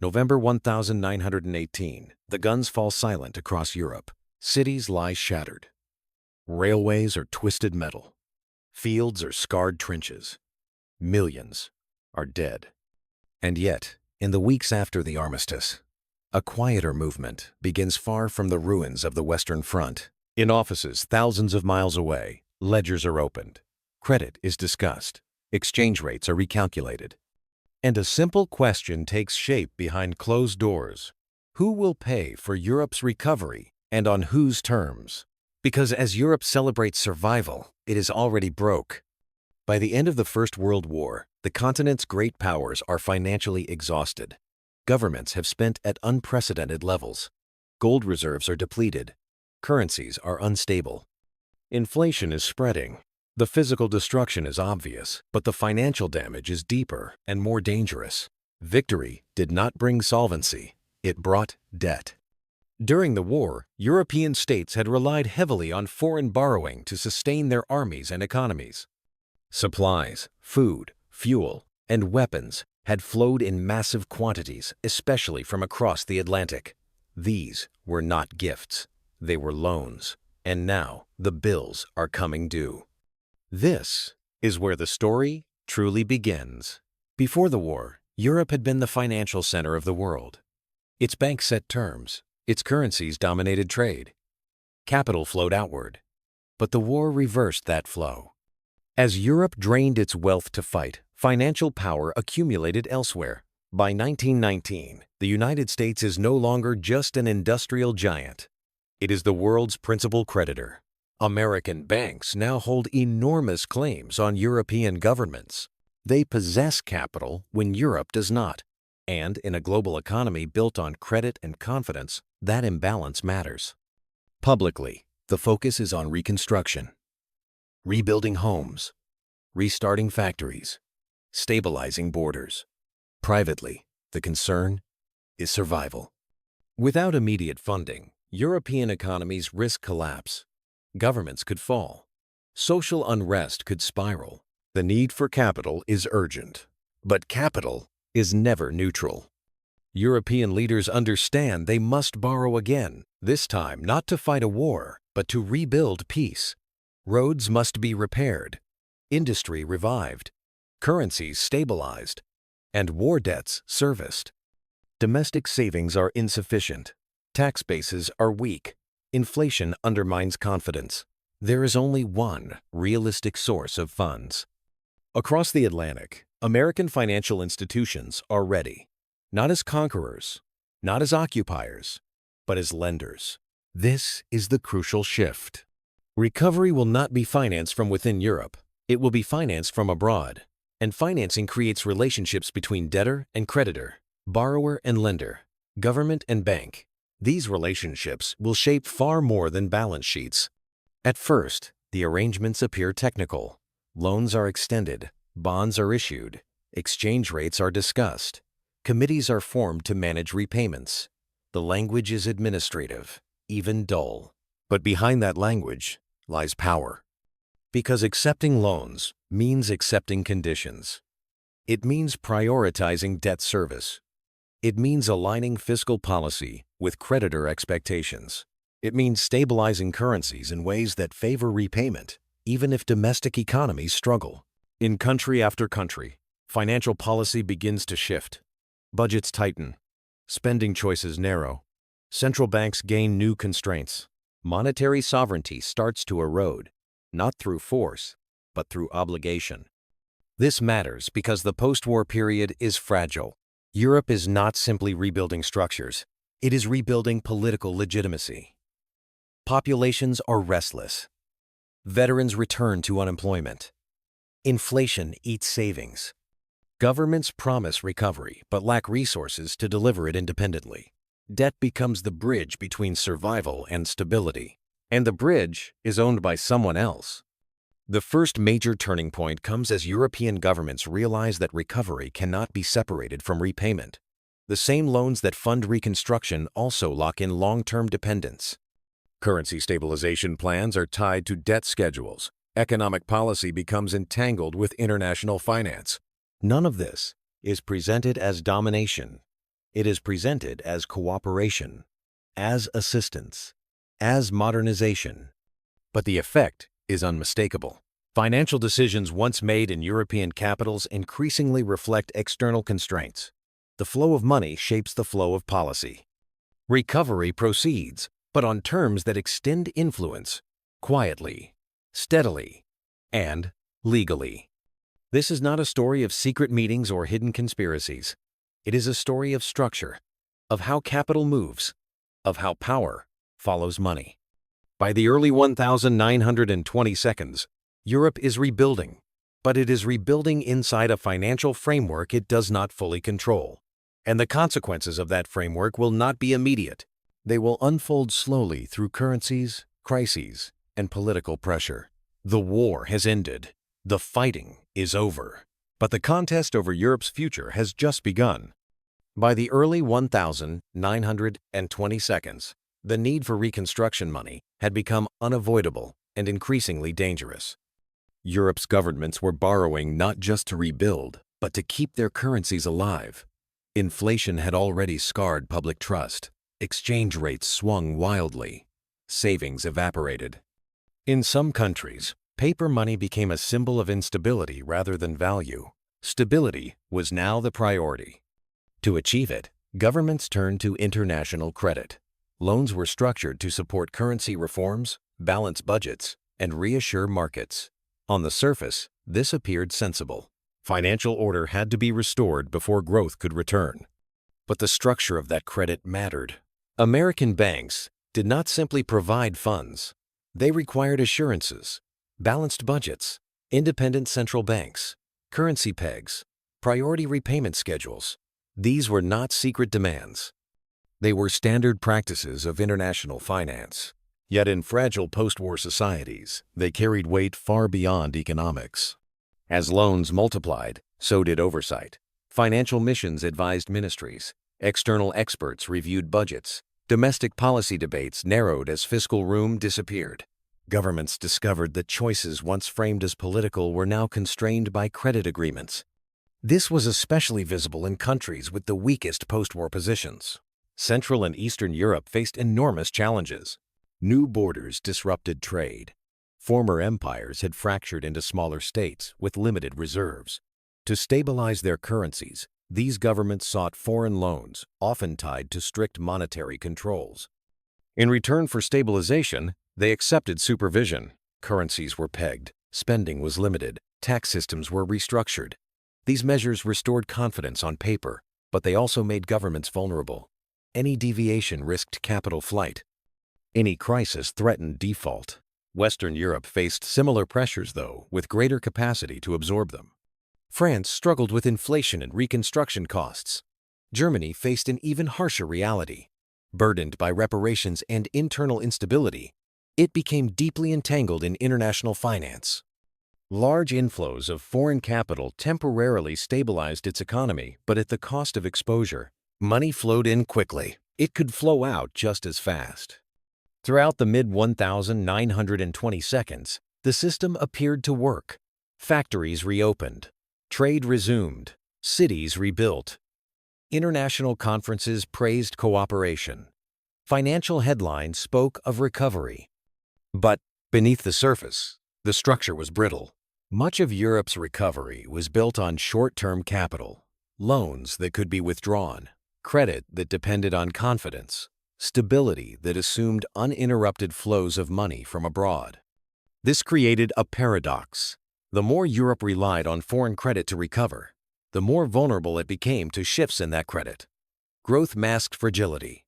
November 1918, the guns fall silent across Europe. Cities lie shattered. Railways are twisted metal. Fields are scarred trenches. Millions are dead. And yet, in the weeks after the armistice, a quieter movement begins far from the ruins of the Western Front. In offices thousands of miles away, ledgers are opened. Credit is discussed. Exchange rates are recalculated. And a simple question takes shape behind closed doors. Who will pay for Europe's recovery, and on whose terms? Because as Europe celebrates survival, it is already broke. By the end of the First World War, the continent's great powers are financially exhausted. Governments have spent at unprecedented levels. Gold reserves are depleted. Currencies are unstable. Inflation is spreading. The physical destruction is obvious, but the financial damage is deeper and more dangerous. Victory did not bring solvency. It brought debt. During the war, European states had relied heavily on foreign borrowing to sustain their armies and economies. Supplies, food, fuel, and weapons had flowed in massive quantities, especially from across the Atlantic. These were not gifts. They were loans. And now the bills are coming due. This is where the story truly begins. Before the war, Europe had been the financial center of the world. Its banks set terms. Its currencies dominated trade. Capital flowed outward. But the war reversed that flow. As Europe drained its wealth to fight, financial power accumulated elsewhere. By 1919, the United States is no longer just an industrial giant. It is the world's principal creditor. American banks now hold enormous claims on European governments. They possess capital when Europe does not. And in a global economy built on credit and confidence, that imbalance matters. Publicly, the focus is on reconstruction. Rebuilding homes. Restarting factories. Stabilizing borders. Privately, the concern is survival. Without immediate funding, European economies risk collapse. Governments could fall. Social unrest could spiral. The need for capital is urgent. But capital is never neutral. European leaders understand they must borrow again, this time not to fight a war, but to rebuild peace. Roads must be repaired, industry revived, currencies stabilized, and war debts serviced. Domestic savings are insufficient. Tax bases are weak. Inflation undermines confidence. There is only one realistic source of funds. Across the Atlantic, American financial institutions are ready, not as conquerors, not as occupiers, but as lenders. This is the crucial shift. Recovery will not be financed from within Europe. It will be financed from abroad. And financing creates relationships between debtor and creditor, borrower and lender, government and bank. These relationships will shape far more than balance sheets. At first, the arrangements appear technical. Loans are extended, bonds are issued, exchange rates are discussed, committees are formed to manage repayments. The language is administrative, even dull. But behind that language lies power. Because accepting loans means accepting conditions. It means prioritizing debt service. It means aligning fiscal policy with creditor expectations. It means stabilizing currencies in ways that favor repayment, even if domestic economies struggle. In country after country, financial policy begins to shift. Budgets tighten. Spending choices narrow. Central banks gain new constraints. Monetary sovereignty starts to erode, not through force, but through obligation. This matters because the post-war period is fragile. Europe is not simply rebuilding structures. It is rebuilding political legitimacy. Populations are restless. Veterans return to unemployment. Inflation eats savings. Governments promise recovery but lack resources to deliver it independently. Debt becomes the bridge between survival and stability. And the bridge is owned by someone else. The first major turning point comes as European governments realize that recovery cannot be separated from repayment. The same loans that fund reconstruction also lock in long-term dependence. Currency stabilization plans are tied to debt schedules. Economic policy becomes entangled with international finance. None of this is presented as domination. It is presented as cooperation, as assistance, as modernization. But the effect is unmistakable. Financial decisions once made in European capitals increasingly reflect external constraints. The flow of money shapes the flow of policy. Recovery proceeds, but on terms that extend influence, quietly, steadily, and legally. This is not a story of secret meetings or hidden conspiracies. It is a story of structure, of how capital moves, of how power follows money. By the early 1920s, Europe is rebuilding, but it is rebuilding inside a financial framework it does not fully control. And the consequences of that framework will not be immediate. They will unfold slowly through currencies, crises, and political pressure. The war has ended. The fighting is over. But the contest over Europe's future has just begun. By the early 1920s, the need for reconstruction money had become unavoidable and increasingly dangerous. Europe's governments were borrowing not just to rebuild, but to keep their currencies alive. Inflation had already scarred public trust. Exchange rates swung wildly. Savings evaporated. In some countries, paper money became a symbol of instability rather than value. Stability was now the priority. To achieve it, governments turned to international credit. Loans were structured to support currency reforms, balance budgets, and reassure markets. On the surface, this appeared sensible. Financial order had to be restored before growth could return. But the structure of that credit mattered. American banks did not simply provide funds. They required assurances, balanced budgets, independent central banks, currency pegs, priority repayment schedules. These were not secret demands. They were standard practices of international finance. Yet in fragile post-war societies, they carried weight far beyond economics. As loans multiplied, so did oversight. Financial missions advised ministries. External experts reviewed budgets. Domestic policy debates narrowed as fiscal room disappeared. Governments discovered that choices once framed as political were now constrained by credit agreements. This was especially visible in countries with the weakest post-war positions. Central and Eastern Europe faced enormous challenges. New borders disrupted trade. Former empires had fractured into smaller states with limited reserves. To stabilize their currencies, these governments sought foreign loans, often tied to strict monetary controls. In return for stabilization, they accepted supervision. Currencies were pegged, spending was limited, tax systems were restructured. These measures restored confidence on paper, but they also made governments vulnerable. Any deviation risked capital flight. Any crisis threatened default. Western Europe faced similar pressures, though, with greater capacity to absorb them. France struggled with inflation and reconstruction costs. Germany faced an even harsher reality. Burdened by reparations and internal instability, it became deeply entangled in international finance. Large inflows of foreign capital temporarily stabilized its economy, but at the cost of exposure. Money flowed in quickly. It could flow out just as fast. Throughout the mid-1920s, the system appeared to work. Factories reopened. Trade resumed. Cities rebuilt. International conferences praised cooperation. Financial headlines spoke of recovery. But beneath the surface, the structure was brittle. Much of Europe's recovery was built on short-term capital, loans that could be withdrawn, credit that depended on confidence, stability that assumed uninterrupted flows of money from abroad. This created a paradox. The more Europe relied on foreign credit to recover, the more vulnerable it became to shifts in that credit. Growth masked fragility.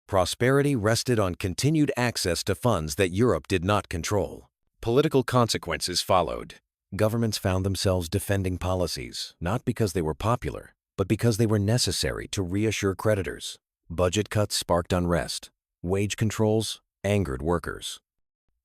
Prosperity rested on continued access to funds that Europe did not control. Political consequences followed. Governments found themselves defending policies, not because they were popular, but because they were necessary to reassure creditors. Budget cuts sparked unrest. Wage controls angered workers.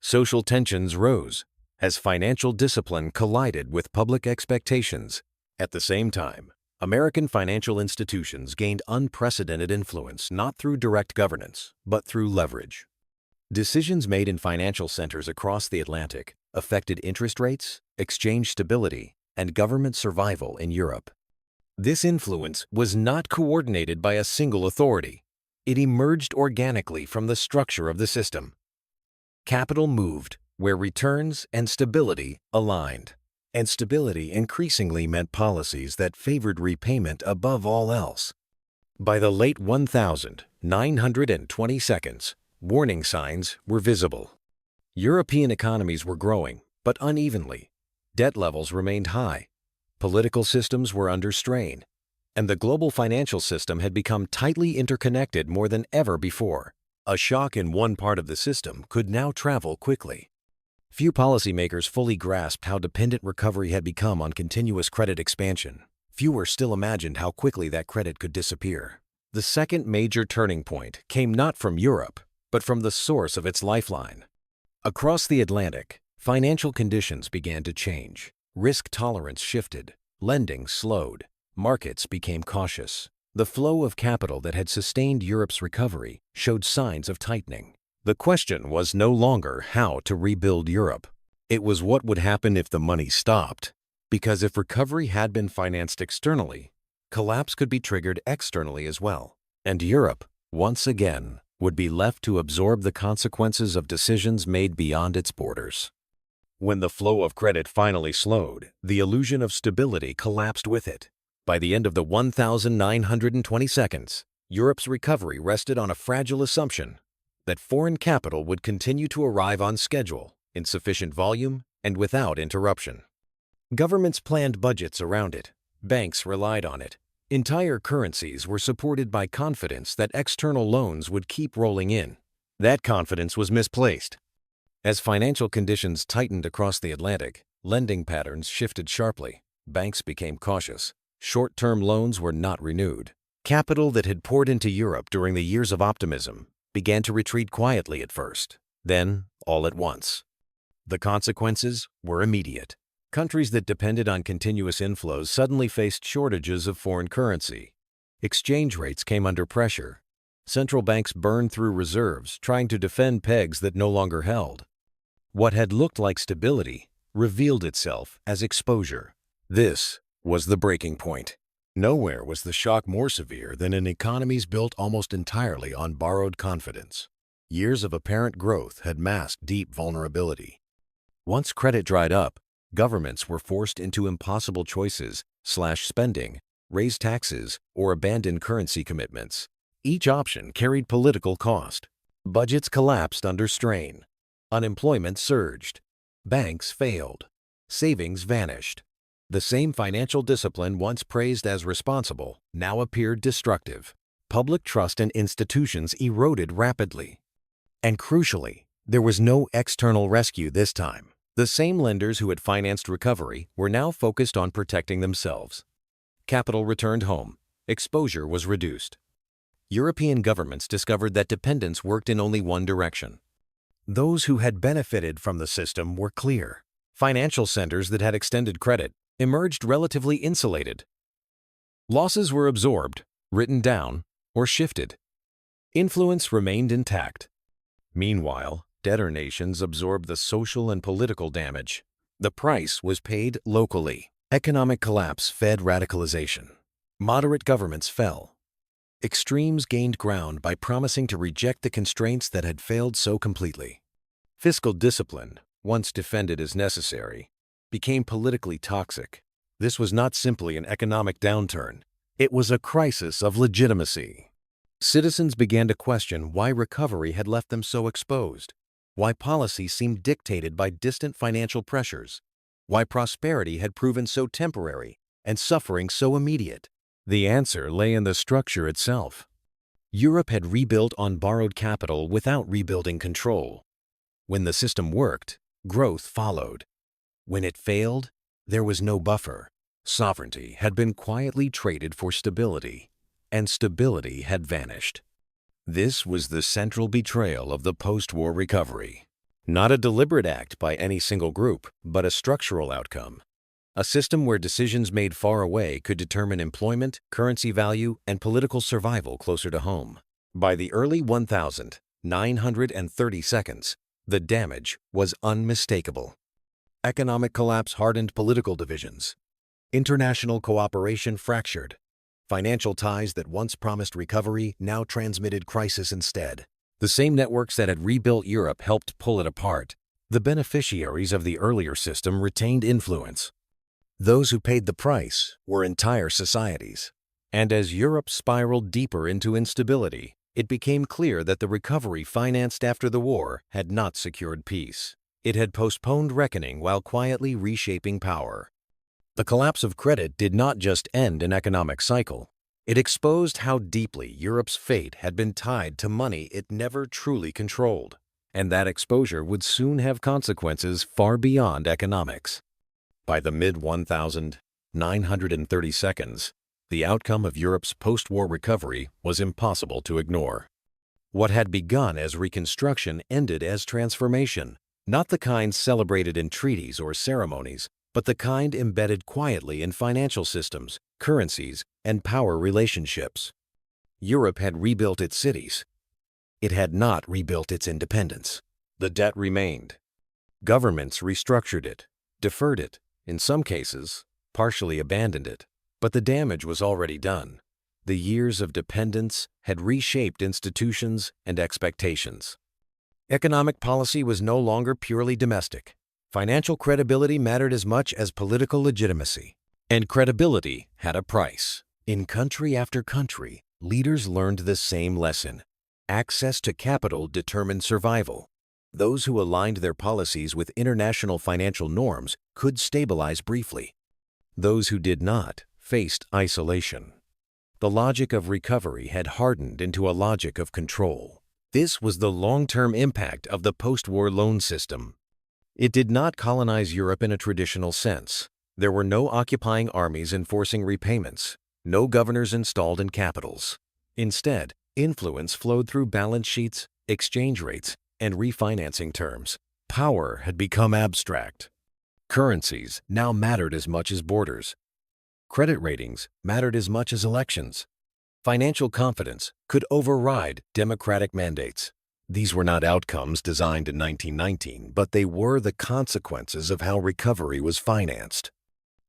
Social tensions rose as financial discipline collided with public expectations. At the same time, American financial institutions gained unprecedented influence not through direct governance, but through leverage. Decisions made in financial centers across the Atlantic affected interest rates, exchange stability, and government survival in Europe. This influence was not coordinated by a single authority. It emerged organically from the structure of the system. Capital moved where returns and stability aligned. And stability increasingly meant policies that favored repayment above all else. By the late 1920s, warning signs were visible. European economies were growing, but unevenly. Debt levels remained high. Political systems were under strain. And the global financial system had become tightly interconnected more than ever before. A shock in one part of the system could now travel quickly. Few policymakers fully grasped how dependent recovery had become on continuous credit expansion. Fewer still imagined how quickly that credit could disappear. The second major turning point came not from Europe, but from the source of its lifeline. Across the Atlantic, financial conditions began to change. Risk tolerance shifted, lending slowed, markets became cautious. The flow of capital that had sustained Europe's recovery showed signs of tightening. The question was no longer how to rebuild Europe. It was what would happen if the money stopped. Because if recovery had been financed externally, collapse could be triggered externally as well. And Europe, once again, would be left to absorb the consequences of decisions made beyond its borders. When the flow of credit finally slowed, the illusion of stability collapsed with it. By the end of the 1922, Europe's recovery rested on a fragile assumption that foreign capital would continue to arrive on schedule, in sufficient volume, and without interruption. Governments planned budgets around it. Banks relied on it. Entire currencies were supported by confidence that external loans would keep rolling in. That confidence was misplaced. As financial conditions tightened across the Atlantic, lending patterns shifted sharply. Banks became cautious. Short-term loans were not renewed. Capital that had poured into Europe during the years of optimism began to retreat quietly at first, then all at once. The consequences were immediate. Countries that depended on continuous inflows suddenly faced shortages of foreign currency. Exchange rates came under pressure. Central banks burned through reserves, trying to defend pegs that no longer held. What had looked like stability revealed itself as exposure. This was the breaking point. Nowhere was the shock more severe than in economies built almost entirely on borrowed confidence. Years of apparent growth had masked deep vulnerability. Once credit dried up, governments were forced into impossible choices: slash spending, raise taxes, or abandon currency commitments. Each option carried political cost. Budgets collapsed under strain. Unemployment surged. Banks failed. Savings vanished. The same financial discipline once praised as responsible now appeared destructive. Public trust in institutions eroded rapidly. And crucially, there was no external rescue this time. The same lenders who had financed recovery were now focused on protecting themselves. Capital returned home. Exposure was reduced. European governments discovered that dependence worked in only one direction. Those who had benefited from the system were clear. Financial centers that had extended credit emerged relatively insulated. Losses were absorbed, written down, or shifted. Influence remained intact. Meanwhile, debtor nations absorbed the social and political damage. The price was paid locally. Economic collapse fed radicalization. Moderate governments fell. Extremes gained ground by promising to reject the constraints that had failed so completely. Fiscal discipline, once defended as necessary, became politically toxic. This was not simply an economic downturn. It was a crisis of legitimacy. Citizens began to question why recovery had left them so exposed, why policy seemed dictated by distant financial pressures, why prosperity had proven so temporary and suffering so immediate. The answer lay in the structure itself. Europe had rebuilt on borrowed capital without rebuilding control. When the system worked, growth followed. When it failed, there was no buffer. Sovereignty had been quietly traded for stability, and stability had vanished. This was the central betrayal of the post-war recovery. Not a deliberate act by any single group, but a structural outcome. A system where decisions made far away could determine employment, currency value, and political survival closer to home. By the early 1930s, the damage was unmistakable. Economic collapse hardened political divisions. International cooperation fractured. Financial ties that once promised recovery now transmitted crisis instead. The same networks that had rebuilt Europe helped pull it apart. The beneficiaries of the earlier system retained influence. Those who paid the price were entire societies. And as Europe spiraled deeper into instability, it became clear that the recovery financed after the war had not secured peace. It had postponed reckoning while quietly reshaping power. The collapse of credit did not just end an economic cycle. It exposed how deeply Europe's fate had been tied to money it never truly controlled. And that exposure would soon have consequences far beyond economics. By the mid-1930s, the outcome of Europe's post-war recovery was impossible to ignore. What had begun as reconstruction ended as transformation, not the kind celebrated in treaties or ceremonies, but the kind embedded quietly in financial systems, currencies, and power relationships. Europe had rebuilt its cities. It had not rebuilt its independence. The debt remained. Governments restructured it, deferred it, in some cases, partially abandoned it. But the damage was already done. The years of dependence had reshaped institutions and expectations. Economic policy was no longer purely domestic. Financial credibility mattered as much as political legitimacy. And credibility had a price. In country after country, leaders learned the same lesson. Access to capital determined survival. Those who aligned their policies with international financial norms could stabilize briefly. Those who did not faced isolation. The logic of recovery had hardened into a logic of control. This was the long-term impact of the post-war loan system. It did not colonize Europe in a traditional sense. There were no occupying armies enforcing repayments, no governors installed in capitals. Instead, influence flowed through balance sheets, exchange rates, and refinancing terms. Power had become abstract. Currencies now mattered as much as borders. Credit ratings mattered as much as elections. Financial confidence could override democratic mandates. These were not outcomes designed in 1919, but they were the consequences of how recovery was financed.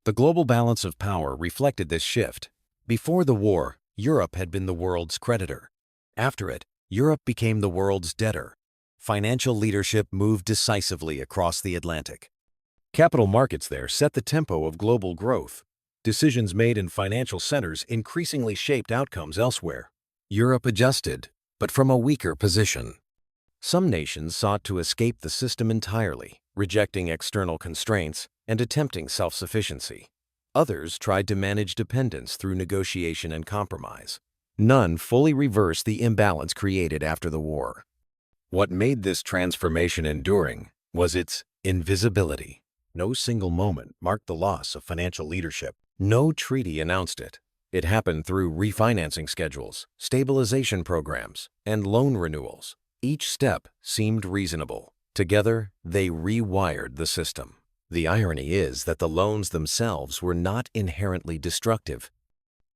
The global balance of power reflected this shift. Before the war, Europe had been the world's creditor. After it, Europe became the world's debtor. Financial leadership moved decisively across the Atlantic. Capital markets there set the tempo of global growth. Decisions made in financial centers increasingly shaped outcomes elsewhere. Europe adjusted, but from a weaker position. Some nations sought to escape the system entirely, rejecting external constraints and attempting self-sufficiency. Others tried to manage dependence through negotiation and compromise. None fully reversed the imbalance created after the war. What made this transformation enduring was its invisibility. No single moment marked the loss of financial leadership. No treaty announced it. It happened through refinancing schedules, stabilization programs, and loan renewals. Each step seemed reasonable. Together, they rewired the system. The irony is that the loans themselves were not inherently destructive.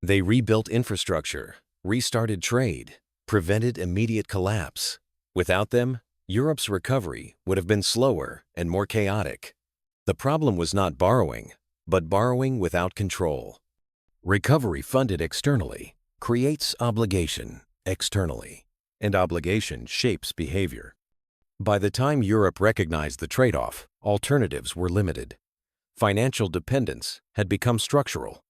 They rebuilt infrastructure, restarted trade, prevented immediate collapse. Without them, Europe's recovery would have been slower and more chaotic. The problem was not borrowing, but borrowing without control. Recovery funded externally creates obligation externally, and obligation shapes behavior. By the time Europe recognized the trade-off, alternatives were limited. Financial dependence had become structural.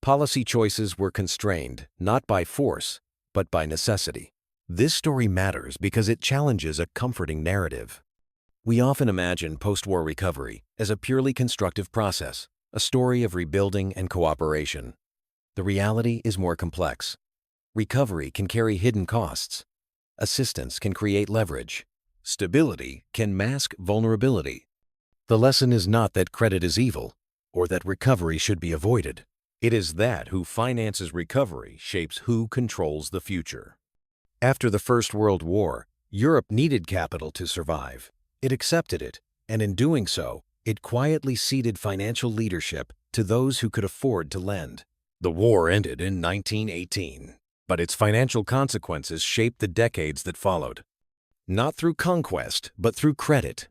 Policy choices were constrained not by force, but by necessity. This story matters because it challenges a comforting narrative. We often imagine post-war recovery as a purely constructive process, a story of rebuilding and cooperation. The reality is more complex. Recovery can carry hidden costs. Assistance can create leverage. Stability can mask vulnerability. The lesson is not that credit is evil or that recovery should be avoided. It is that who finances recovery shapes who controls the future. After the First World War, Europe needed capital to survive. It accepted it, and in doing so, it quietly ceded financial leadership to those who could afford to lend. The war ended in 1918, but its financial consequences shaped the decades that followed. Not through conquest, but through credit,